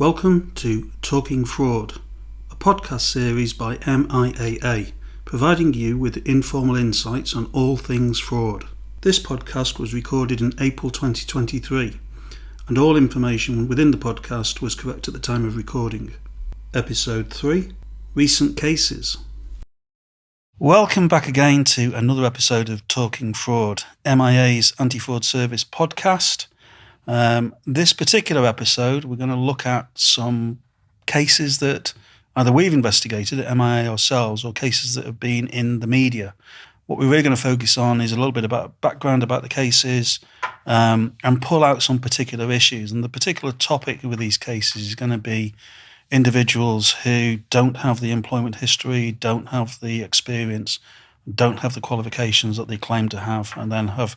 Welcome to Talking Fraud, a podcast series by MIAA, providing you with informal insights on all things fraud. This podcast was recorded in April 2023, and all information within the podcast was correct at the time of recording. Episode 3, Recent Cases. Welcome back again to another episode of Talking Fraud, MIA's anti-fraud service podcast. This particular episode, we're going to look at some cases that either we've investigated at MIA ourselves or cases that have been in the media. What we're really going to focus on is a little bit about background about the cases and pull out some particular issues. And the particular topic with these cases is going to be individuals who don't have the employment history, don't have the experience, don't have the qualifications that they claim to have, and then have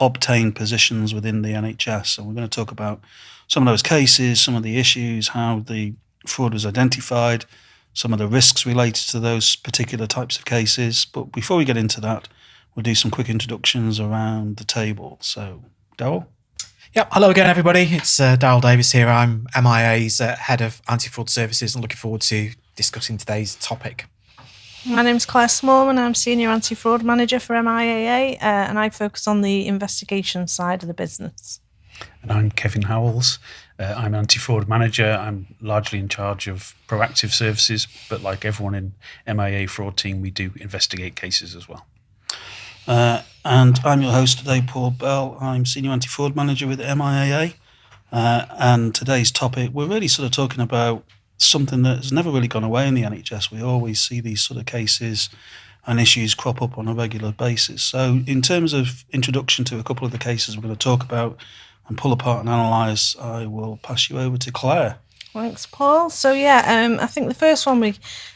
obtained positions within the NHS. And we're going to talk about some of those cases, some of the issues, how the fraud was identified, some of the risks related to those particular types of cases. But before we get into that, we'll do some quick introductions around the table. So, Darryl? Yep. Hello again, everybody. It's Darryl Davis here. I'm MIA's Head of Anti-Fraud Services and looking forward to discussing today's topic. My name's Claire Smallman. I'm Senior Anti-Fraud Manager for MIAA and I focus on the investigation side of the business. And I'm Kevin Howells. I'm Anti-Fraud Manager. I'm largely in charge of proactive services, but like everyone in MIA fraud team, we do investigate cases as well. And I'm your host today, Paul Bell. I'm Senior Anti-Fraud Manager with MIAA. And today's topic, we're really sort of talking about something that has never really gone away in the NHS. We always see these sort of cases and issues crop up on a regular basis. So in terms of introduction to a couple of the cases we're going to talk about and pull apart and analyse, I will pass you over to Claire. Thanks, Paul. So I think the first one we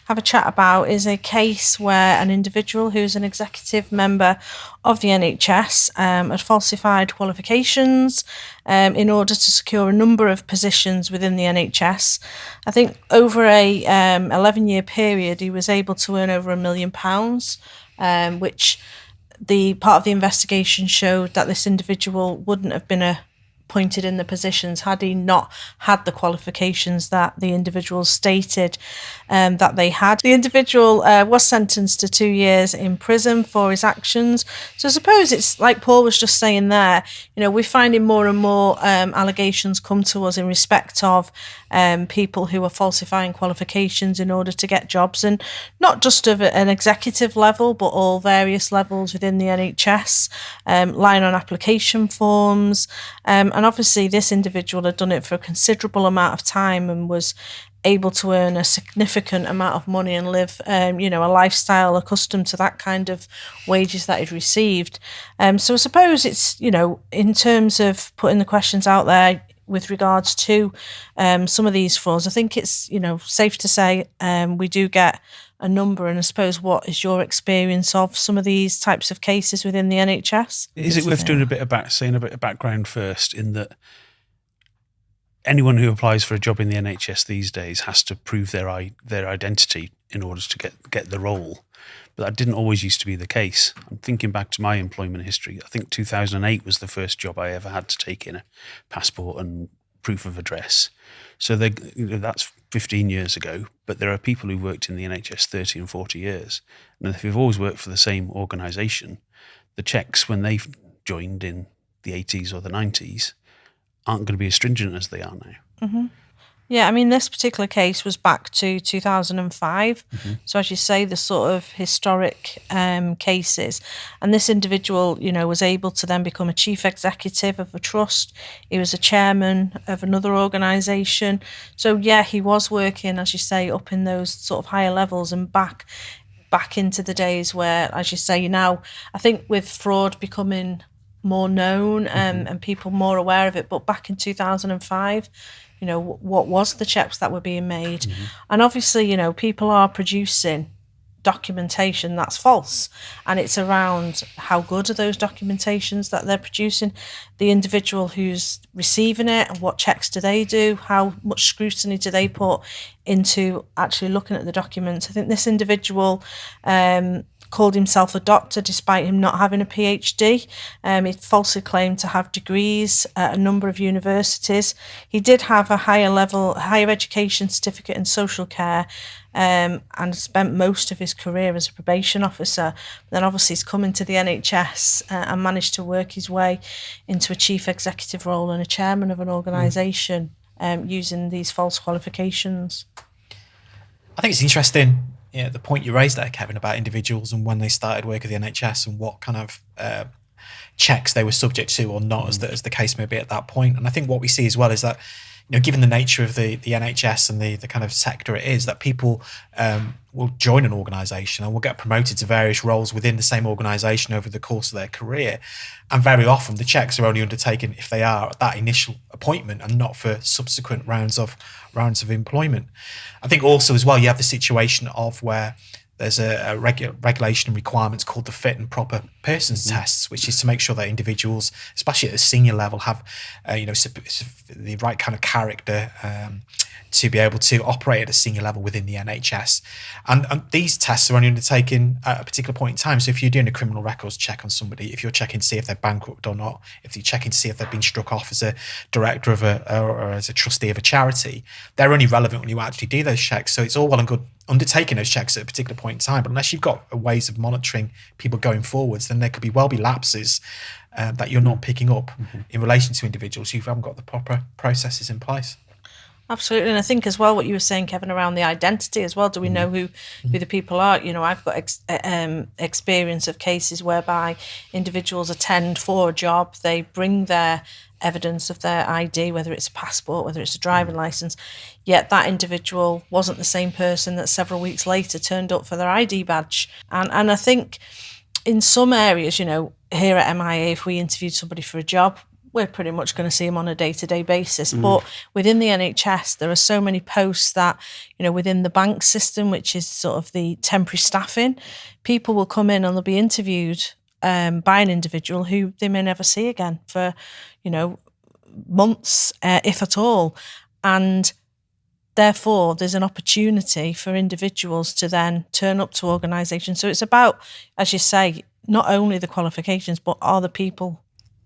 have a chat about is a case where an individual who's an executive member of the NHS had falsified qualifications in order to secure a number of positions within the NHS. I think over a 11-year period, he was able to earn over £1 million, which the part of the investigation showed that this individual wouldn't have been appointed in the positions had he not had the qualifications that the individual stated that they had. The individual was sentenced to 2 years in prison for his actions. So I suppose it's like Paul was just saying there, we're finding more and more allegations come to us in respect of people who are falsifying qualifications in order to get jobs, and not just of an executive level, but all various levels within the NHS, lying on application forms. And obviously this individual had done it for a considerable amount of time and was able to earn a significant amount of money and live, a lifestyle accustomed to that kind of wages that he'd received. So I suppose it's, in terms of putting the questions out there with regards to some of these frauds, I think it's, safe to say we do get a number. And I suppose, what is your experience of some of these types of cases within the NHS? Is it worth doing a bit of background first, in that anyone who applies for a job in the NHS these days has to prove their identity in order to get the role. But that didn't always used to be the case. I'm thinking back to my employment history. I think 2008 was the first job I ever had to take in a passport and proof of address. So that's 15 years ago, but there are people who worked in the NHS 30 and 40 years. And if you've always worked for the same organisation, the checks when they joined in the 80s or the 90s aren't going to be as stringent as they are now. Mm-hmm. Yeah, I mean, this particular case was back to 2005. Mm-hmm. So as you say, the sort of historic cases. And this individual, was able to then become a chief executive of a trust. He was a chairman of another organisation. So yeah, he was working, as you say, up in those sort of higher levels and back into the days where, as you say, now, I think with fraud becoming more known and people more aware of it, but back in 2005, what was the checks that were being made? Mm-hmm. And obviously, people are producing documentation that's false, and it's around how good are those documentations that they're producing, the individual who's receiving it, and what checks do they do, how much scrutiny do they put into actually looking at the documents. I think this individual called himself a doctor despite him not having a PhD. He falsely claimed to have degrees at a number of universities. He did have a higher education certificate in social care, and spent most of his career as a probation officer. Then obviously he's come into the NHS and managed to work his way into a chief executive role and a chairman of an organisation using these false qualifications. I think it's interesting, the point you raised there, Kevin, about individuals and when they started work at the NHS and what kind of checks they were subject to or not, as the case may be at that point. And I think what we see as well is that, given the nature of the NHS and the kind of sector it is, that people will join an organisation and will get promoted to various roles within the same organisation over the course of their career. And very often the checks are only undertaken if they are at that initial appointment and not for subsequent rounds of employment. I think also as well, you have the situation of where there's a regulation and requirements called the fit and proper persons tests, which is to make sure that individuals, especially at a senior level, have the right kind of character to be able to operate at a senior level within the NHS. And these tests are only undertaken at a particular point in time. So if you're doing a criminal records check on somebody, if you're checking to see if they're bankrupt or not, if you're checking to see if they've been struck off as a director of or as a trustee of a charity, they're only relevant when you actually do those checks. So it's all well and good undertaking those checks at a particular point in time, but unless you've got ways of monitoring people going forwards, then there could be lapses that you're not picking up in relation to individuals who haven't got the proper processes in place. Absolutely. And I think as well what you were saying, Kevin, around the identity as well, do we know who the people are? I've got experience of cases whereby individuals attend for a job, they bring their evidence of their ID, whether it's a passport, whether it's a driving licence, yet that individual wasn't the same person that several weeks later turned up for their ID badge. And I think in some areas, here at MIA, if we interviewed somebody for a job, we're pretty much going to see them on a day-to-day basis. But within the NHS, there are so many posts that, within the bank system, which is sort of the temporary staffing, people will come in and they'll be interviewed by an individual who they may never see again for, months, if at all. And therefore, there's an opportunity for individuals to then turn up to organisations. So it's about, as you say, not only the qualifications, but are the people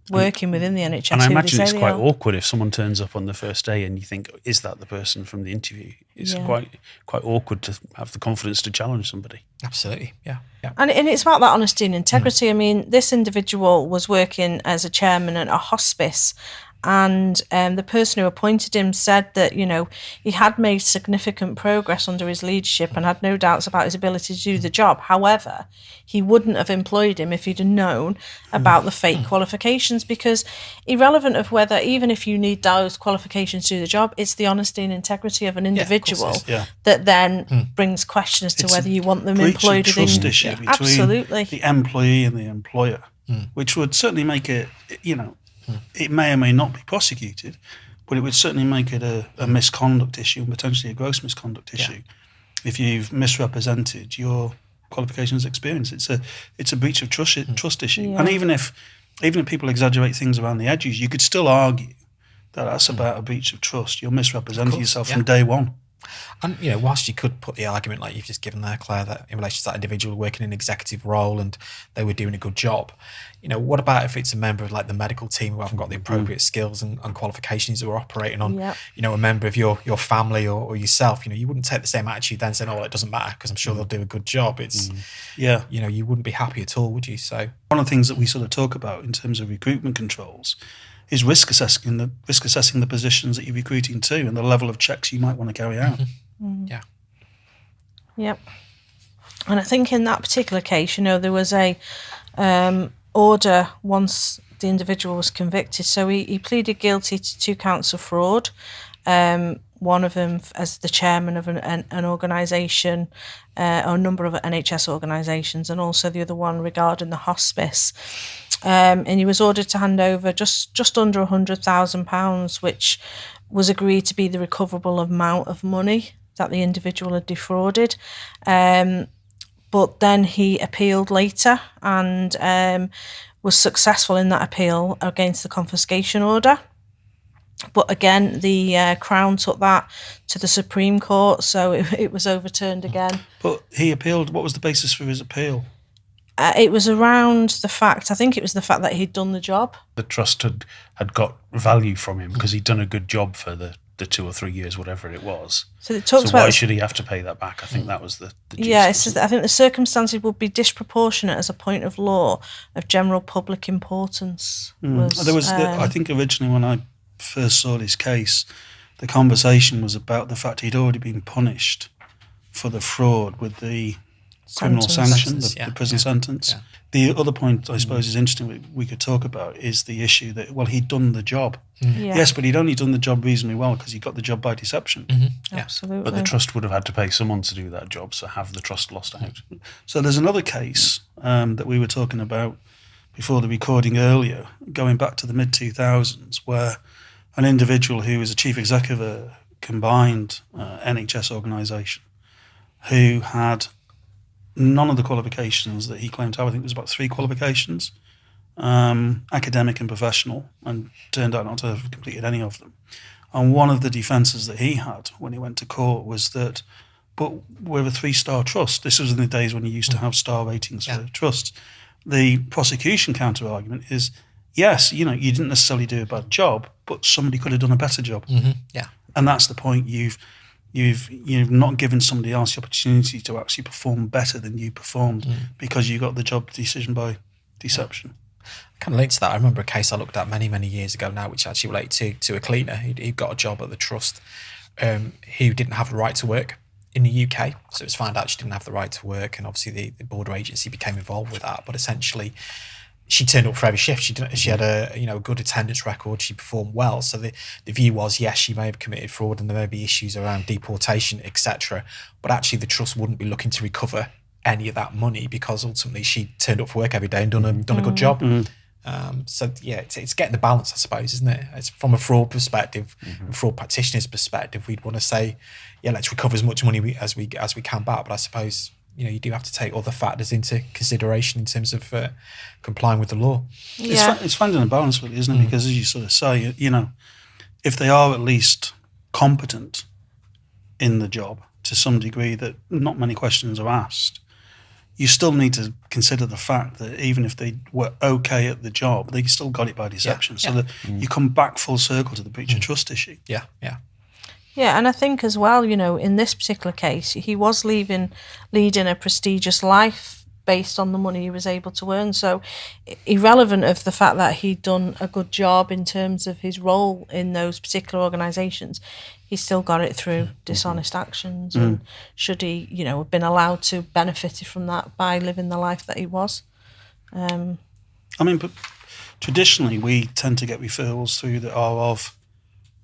working within the NHS. And I imagine it's quite awkward if someone turns up on the first day and you think, is that the person from the interview? It's quite awkward to have the confidence to challenge somebody. Absolutely, yeah. And it's about that honesty and integrity. I mean, this individual was working as a chairman at a hospice, and the person who appointed him said that, he had made significant progress under his leadership and had no doubts about his ability to do the job. However, he wouldn't have employed him if he'd have known about the fake qualifications, because irrelevant of whether, even if you need those qualifications to do the job, it's the honesty and integrity of an individual that then brings question as to whether you want them employed within. Trust issue between absolutely the employee and the employer, which would certainly make it, it may or may not be prosecuted, but it would certainly make it a misconduct issue and potentially a gross misconduct issue if you've misrepresented your qualifications experience. It's a breach of trust issue. And even if people exaggerate things around the edges, you could still argue that that's about a breach of trust. You're misrepresenting yourself from day one. And, whilst you could put the argument like you've just given there, Claire, that in relation to that individual working in an executive role and they were doing a good job, what about if it's a member of like the medical team who haven't got the appropriate skills and qualifications who are operating on, a member of your family or yourself? You wouldn't take the same attitude then saying, oh, well, it doesn't matter because I'm sure they'll do a good job. It's, you wouldn't be happy at all, would you? So one of the things that we sort of talk about in terms of recruitment controls is risk assessing the positions that you're recruiting to and the level of checks you might want to carry out. Yep. And I think in that particular case, there was a order once the individual was convicted. So he pleaded guilty to 2 counts of fraud. One of them as the chairman of an organisation, or a number of NHS organisations, and also the other one regarding the hospice. And he was ordered to hand over just under £100,000, which was agreed to be the recoverable amount of money that the individual had defrauded. But then he appealed later and was successful in that appeal against the confiscation order. But again, the Crown took that to the Supreme Court, so it was overturned again. But he appealed. What was the basis for his appeal? It was around the fact, I think it was the fact that he'd done the job. The trust had got value from him because he'd done a good job for the 2 or 3 years, whatever it was. So it talks so about why should he have to pay that back? I think that was the gist. Yeah, it says that I think the circumstances would be disproportionate as a point of law of general public importance. I think originally when I first saw this case, the conversation was about the fact he'd already been punished for the fraud with the criminal sanction, the prison sentence. Yeah. The other point I suppose is interesting we could talk about is the issue that, well, he'd done the job. Yeah. Yes, but he'd only done the job reasonably well because he got the job by deception. Yeah. Absolutely. But the trust would have had to pay someone to do that job, so have the trust lost out. So there's another case that we were talking about before the recording earlier, going back to the mid-2000s, where an individual who was a chief executive of a combined NHS organisation who had none of the qualifications that he claimed to have. I think it was about 3 qualifications, academic and professional, and turned out not to have completed any of them. And one of the defences that he had when he went to court was that, but we're a 3-star trust. This was in the days when you used to have star ratings for trusts. The prosecution counter-argument is, yes, you didn't necessarily do a bad job, but somebody could have done a better job. Yeah. And that's the point. You've not given somebody else the opportunity to actually perform better than you performed because you got the job decision by deception. Kind of linked to that, I remember a case I looked at many, many years ago now, which actually related to a cleaner. He got a job at the trust who didn't have the right to work in the UK. So it was found out she didn't have the right to work, and obviously the border agency became involved with that. But essentially, she turned up for every shift. She had a good attendance record. She performed well. So the view was, yes, she may have committed fraud and there may be issues around deportation, etc. But actually, the trust wouldn't be looking to recover any of that money because ultimately she turned up for work every day and done a good job. So yeah, it's getting the balance, I suppose, isn't it? It's from a fraud perspective, fraud practitioner's perspective. We'd want to say, yeah, let's recover as much money as we can back. But I suppose you do have to take other factors into consideration in terms of complying with the law. Yeah. It's finding a balance, really, isn't it? Because as you sort of say, if they are at least competent in the job to some degree that not many questions are asked, you still need to consider the fact that even if they were okay at the job, they still got it by deception. So that you come back full circle to the breach of trust issue. Yeah. Yeah, and I think as well, in this particular case, he was leading a prestigious life based on the money he was able to earn. So irrelevant of the fact that he'd done a good job in terms of his role in those particular organisations, he still got it through dishonest actions. And should he, have been allowed to benefit from that by living the life that he was? But traditionally we tend to get referrals through that are of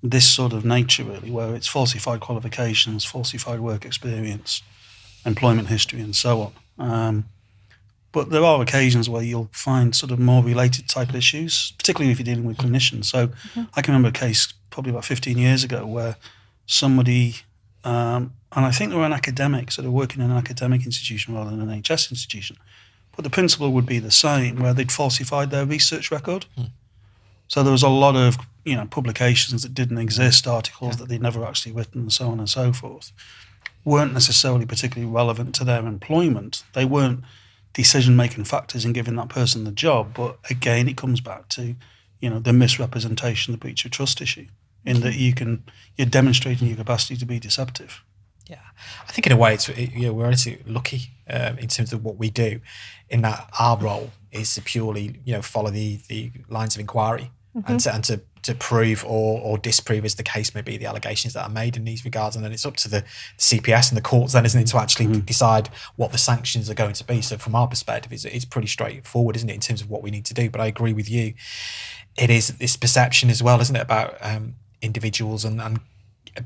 this sort of nature, really, where it's falsified qualifications, falsified work experience, employment history, and so on. But there are occasions where you'll find sort of more related type of issues, particularly if you're dealing with clinicians. So I can remember a case probably about 15 years ago where somebody, and I think they were an academic, so they're working in an academic institution rather than an NHS institution, but the principle would be the same, where they'd falsified their research record. So there was a lot of publications that didn't exist, articles that they'd never actually written, and so on and so forth, weren't necessarily particularly relevant to their employment. They weren't decision-making factors in giving that person the job. But again, it comes back to, the misrepresentation, the breach of trust issue, in that you're demonstrating your capacity to be deceptive. Yeah, I think in a way we're actually lucky in terms of what we do, in that our role is to purely follow the lines of inquiry and to prove or disprove, as the case may be, the allegations that are made in these regards, and then it's up to the CPS and the courts then, isn't it, to actually decide what the sanctions are going to be. So from our perspective, it's pretty straightforward, isn't it, in terms of what we need to do. But I agree with you, it is this perception as well, isn't it, about individuals and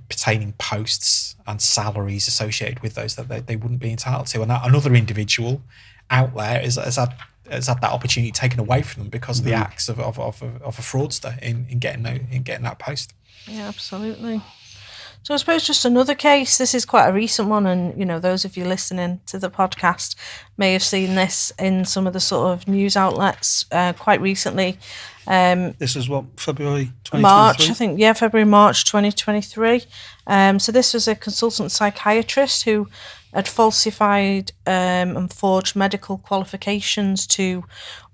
pertaining posts and salaries associated with those that they wouldn't be entitled to, and that another individual out there has had that opportunity taken away from them because of the acts of a fraudster in getting that post. Yeah, absolutely. So I suppose just another case. This is quite a recent one, and those of you listening to the podcast may have seen this in some of the sort of news outlets quite recently. This is what, February 2023? March, I think, yeah, March 2023. So this was a consultant psychiatrist who had falsified and forged medical qualifications to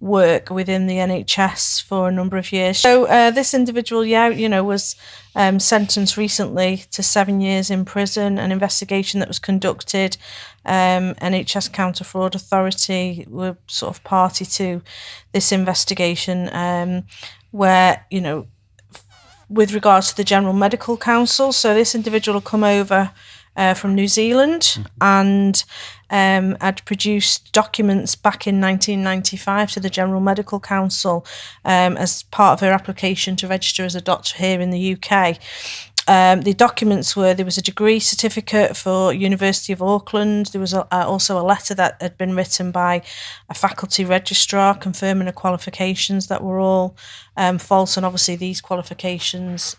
work within the NHS for a number of years. So this individual, was sentenced recently to 7 years in prison. An investigation that was conducted, NHS Counter Fraud Authority were sort of party to this investigation, where, with regards to the General Medical Council. So this individual had come over from New Zealand and had produced documents back in 1995 to the General Medical Council as part of her application to register as a doctor here in the UK. The documents were, there was a degree certificate for University of Auckland. There was also a letter that had been written by a faculty registrar confirming the qualifications that were all false. And obviously these qualifications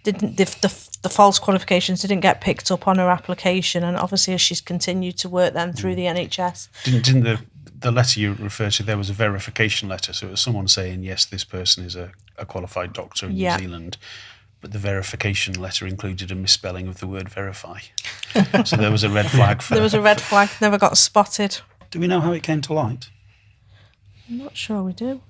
the false qualifications didn't get picked up on her application. And obviously as she's continued to work then through the NHS. Didn't the letter you referred to, there was a verification letter. So it was someone saying, yes, this person is a qualified doctor in New Zealand. But the verification letter included a misspelling of the word verify. So there was a red flag. There was a red flag, never got spotted. Do we know how it came to light? I'm not sure we do.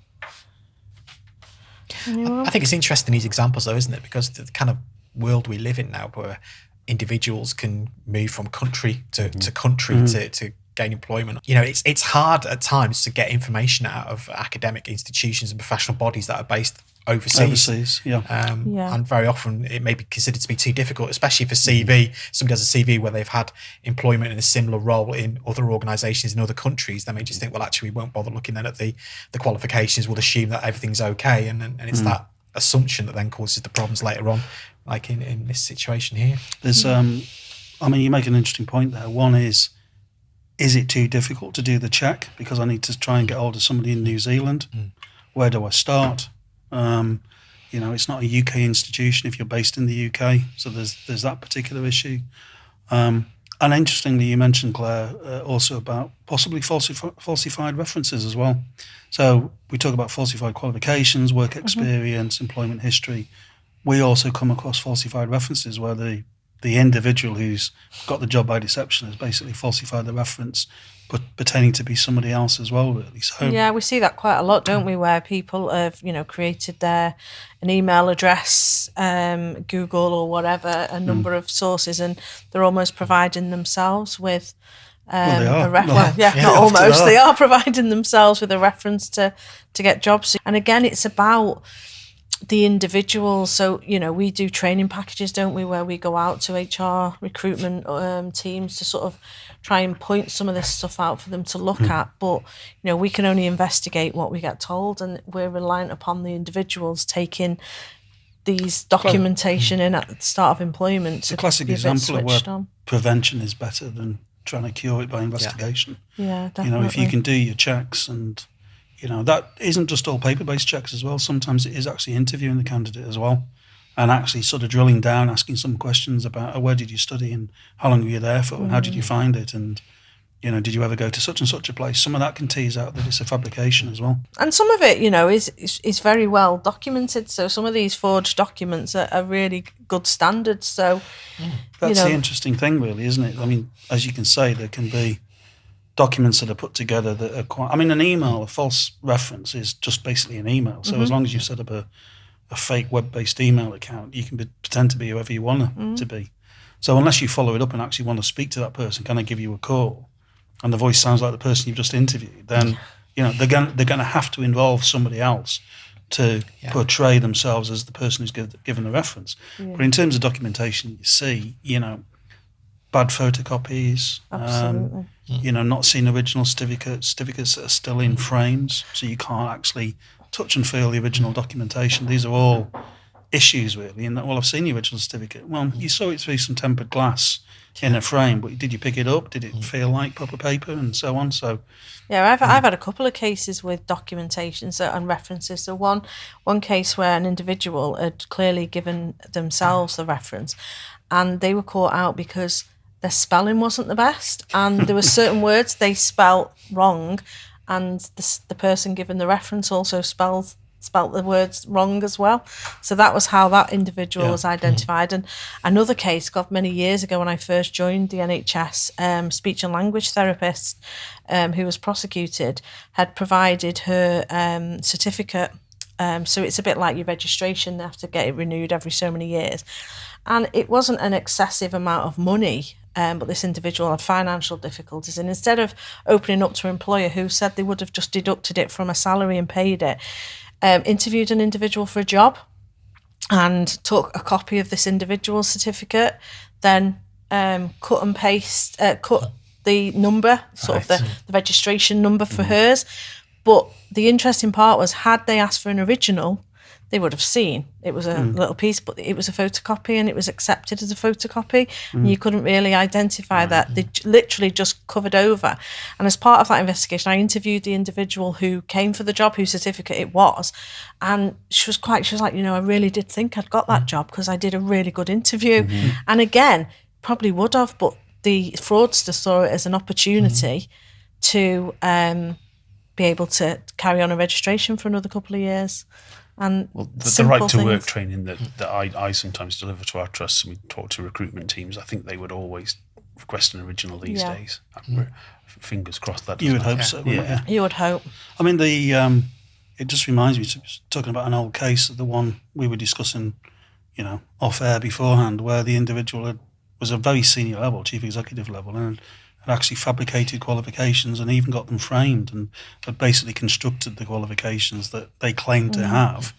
I think it's interesting, these examples, though, isn't it? Because the kind of world we live in now, where individuals can move from country to country to gain employment. It's hard at times to get information out of academic institutions and professional bodies that are based overseas. And very often it may be considered to be too difficult, especially for CV. Somebody has a CV where they've had employment in a similar role in other organisations in other countries. They may just think, well, actually, we won't bother looking then at the qualifications. We'll assume that everything's okay, and it's that assumption that then causes the problems later on, like in this situation here. There's, you make an interesting point there. One is it too difficult to do the check because I need to try and get hold of somebody in New Zealand? Where do I start? It's not a UK institution if you're based in the UK, so there's that particular issue. And interestingly, you mentioned, Claire, also about possibly falsified references as well. So we talk about falsified qualifications, work experience, employment history. We also come across falsified references where the individual who's got the job by deception has basically falsified the reference, but pretending to be somebody else as well, really. So yeah, we see that quite a lot, don't we? Where people have, created an email address, Google or whatever, a number of sources, and they're almost providing themselves with a reference. Not almost. They are providing themselves with a reference to get jobs. And again, it's about the individual. So, we do training packages, don't we, where we go out to HR recruitment teams to sort of try and point some of this stuff out for them to look at. But, we can only investigate what we get told, and we're reliant upon the individuals taking these documentation in at the start of employment. It's a classic example of where prevention is better than trying to cure it by investigation. Yeah, definitely. If you can do your checks and... that isn't just all paper-based checks as well. Sometimes it is actually interviewing the candidate as well and actually sort of drilling down, asking some questions about where did you study and how long were you there for and how did you find it and, did you ever go to such and such a place? Some of that can tease out that it's a fabrication as well. And some of it, is very well documented. So some of these forged documents are really good standards. So, That's the interesting thing really, isn't it? I mean, as you can say, there can be documents that are put together that are quite... an email, a false reference is just basically an email. So as long as you set up a fake web-based email account, you can pretend to be whoever you want to be. So unless you follow it up and actually want to speak to that person, can I give you a call? And the voice sounds like the person you've just interviewed, then they're going to have to involve somebody else to portray themselves as the person who's given the reference. Yeah. But in terms of documentation, you see, bad photocopies, not seeing original certificates that are still in frames, so you can't actually touch and feel the original documentation. These are all issues, really, in that, well, I've seen the original certificate. Well, you saw it through some tempered glass in a frame, but did you pick it up? Did it feel like proper paper and so on? So, yeah, I've had a couple of cases with documentation and references. So one case where an individual had clearly given themselves the reference, and they were caught out because their spelling wasn't the best, and there were certain words they spelt wrong, and the person given the reference also spells spelt the words wrong as well. So that was how that individual was identified. And another case, God, many years ago when I first joined the NHS, speech and language therapist who was prosecuted had provided her certificate. So it's a bit like your registration, they have to get it renewed every so many years. And it wasn't an excessive amount of money, but this individual had financial difficulties. And instead of opening up to an employer who said they would have just deducted it from a salary and paid it, interviewed an individual for a job and took a copy of this individual's certificate, then cut the number, sort of the registration number for hers. But the interesting part was, had they asked for an original, they would have seen it was a little piece, but it was a photocopy and it was accepted as a photocopy. And you couldn't really identify that. They literally just covered over. And as part of that investigation, I interviewed the individual who came for the job, whose certificate it was. And she was like, I really did think I'd got that job because I did a really good interview. And again, probably would have, but the fraudster saw it as an opportunity to be able to carry on a registration for another couple of years. And the right to work training that I sometimes deliver to our trusts, and we talk to recruitment teams, I think they would always request an original these days. Fingers crossed that. You would hope so. Yeah, you would hope. I mean, it just reminds me, talking about an old case, the one we were discussing, off air beforehand, where the individual was a very senior level, chief executive level, and had actually fabricated qualifications and even got them framed, and had basically constructed the qualifications that they claimed to have,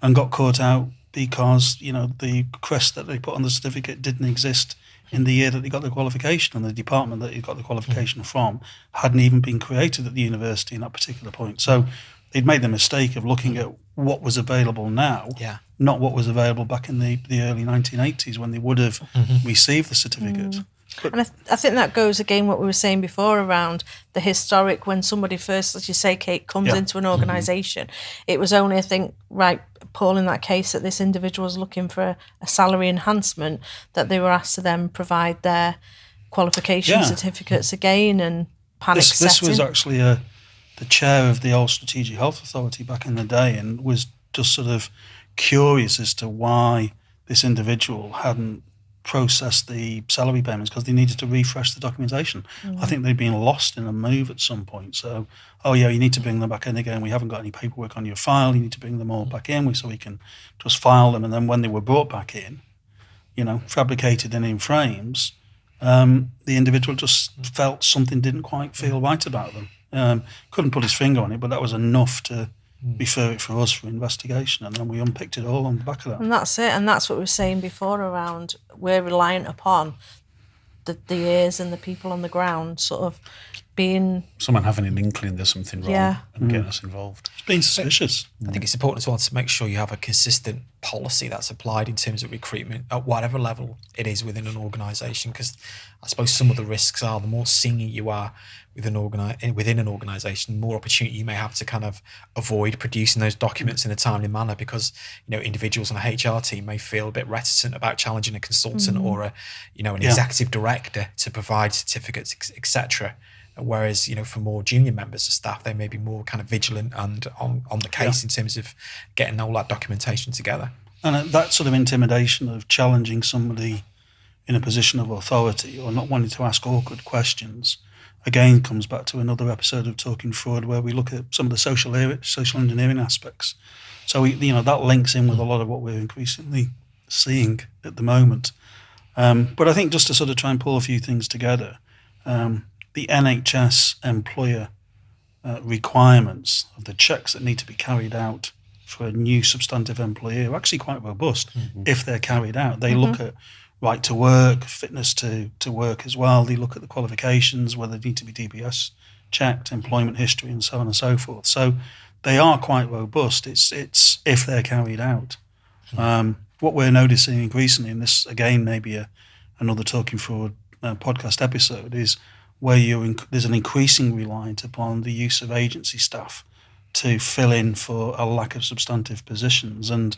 and got caught out because the crest that they put on the certificate didn't exist in the year that they got the qualification, and the department that he got the qualification from hadn't even been created at the university in that particular point. So they'd made the mistake of looking at what was available now, not what was available back in the early 1980s when they would have received the certificate. And I think that goes again what we were saying before around the historic, when somebody first, as you say, Kate, comes into an organisation. It was only, I think, Paul, in that case, that this individual was looking for a salary enhancement, that they were asked to then provide their qualification certificates again, and panic setting. This was actually the chair of the old Strategic Health Authority back in the day, and was just sort of curious as to why this individual hadn't processed the salary payments, because they needed to refresh the documentation. I think they'd been lost in a move at some point. So, you need to bring them back in again. We haven't got any paperwork on your file. You need to bring them all back in so we can just file them. And then when they were brought back in, fabricated and in frames, the individual just felt something didn't quite feel right about them. Couldn't put his finger on it, but that was enough to refer it for us for investigation, and then we unpicked it all on the back of that. And that's it, and that's what we were saying before around, we're reliant upon the ears and the people on the ground sort of being... Someone having an inkling there's something wrong and getting us involved. It's being suspicious. I think it's important as well to make sure you have a consistent policy that's applied in terms of recruitment at whatever level it is within an organisation, because I suppose some of the risks are the more senior you are within an organisation, the more opportunity you may have to kind of avoid producing those documents in a timely manner, because individuals on a HR team may feel a bit reticent about challenging a consultant or an executive director to provide certificates, etc. Whereas, for more junior members of staff, they may be more kind of vigilant and on the case in terms of getting all that documentation together. And that sort of intimidation of challenging somebody in a position of authority or not wanting to ask awkward questions, again, comes back to another episode of Talking Fraud, where we look at some of the social engineering aspects. So, that links in with a lot of what we're increasingly seeing at the moment. But I think just to sort of try and pull a few things together, the NHS employer requirements of the checks that need to be carried out for a new substantive employee are actually quite robust if they're carried out. They look at right to work, fitness to work as well. They look at the qualifications, whether they need to be DBS checked, employment history, and so on and so forth. So they are quite robust. It's if they're carried out. What we're noticing increasingly, and this again maybe another Talking Fraud podcast episode, is where there's an increasing reliance upon the use of agency staff to fill in for a lack of substantive positions. And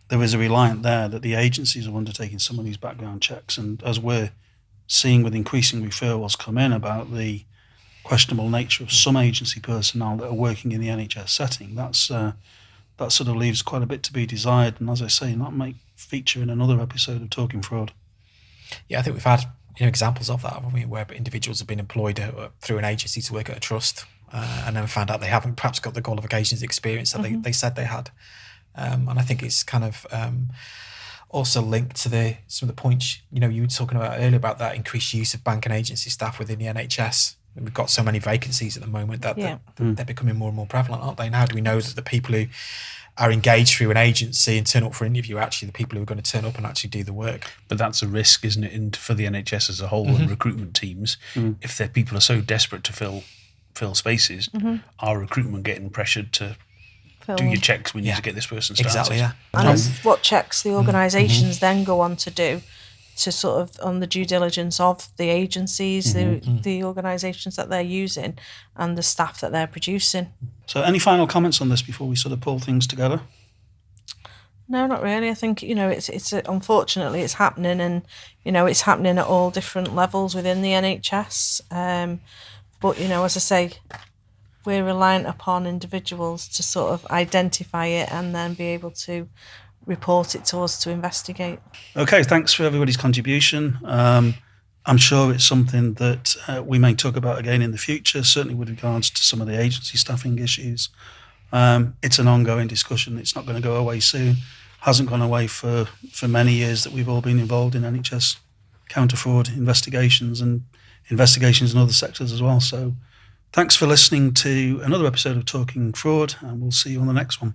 there is a reliance there that the agencies are undertaking some of these background checks. And as we're seeing with increasing referrals come in about the questionable nature of some agency personnel that are working in the NHS setting, that sort of leaves quite a bit to be desired. And as I say, that might feature in another episode of Talking Fraud. Yeah, I think we've had examples of that, haven't we, where individuals have been employed through an agency to work at a trust, and then found out they haven't perhaps got the qualifications, experience that they said they had. And I think it's kind of also linked to some of the points you were talking about earlier about that increased use of bank and agency staff within the NHS. We've got so many vacancies at the moment that they're becoming more and more prevalent, aren't they? And how do we know that the people who are engaged through an agency and turn up for an interview are actually the people who are going to turn up and actually do the work? But that's a risk, isn't it, for the NHS as a whole and recruitment teams. If their people are so desperate to fill spaces, are recruitment getting pressured to do your checks? We need to get this person started. Exactly, yeah. And it's what checks the organisations then go on to do to sort of on the due diligence of the agencies, the organisations that they're using and the staff that they're producing. So any final comments on this before we sort of pull things together? No, not really. I think, it's unfortunately it's happening, and, it's happening at all different levels within the NHS. But, as I say, we're reliant upon individuals to sort of identify it and then be able to report it to us to investigate. Okay, thanks for everybody's contribution. I'm sure it's something that we may talk about again in the future, certainly with regards to some of the agency staffing issues. It's an ongoing discussion. It's not going to go away soon. Hasn't gone away for many years that we've all been involved in NHS counter-fraud investigations and investigations in other sectors as well. So thanks for listening to another episode of Talking Fraud, and we'll see you on the next one.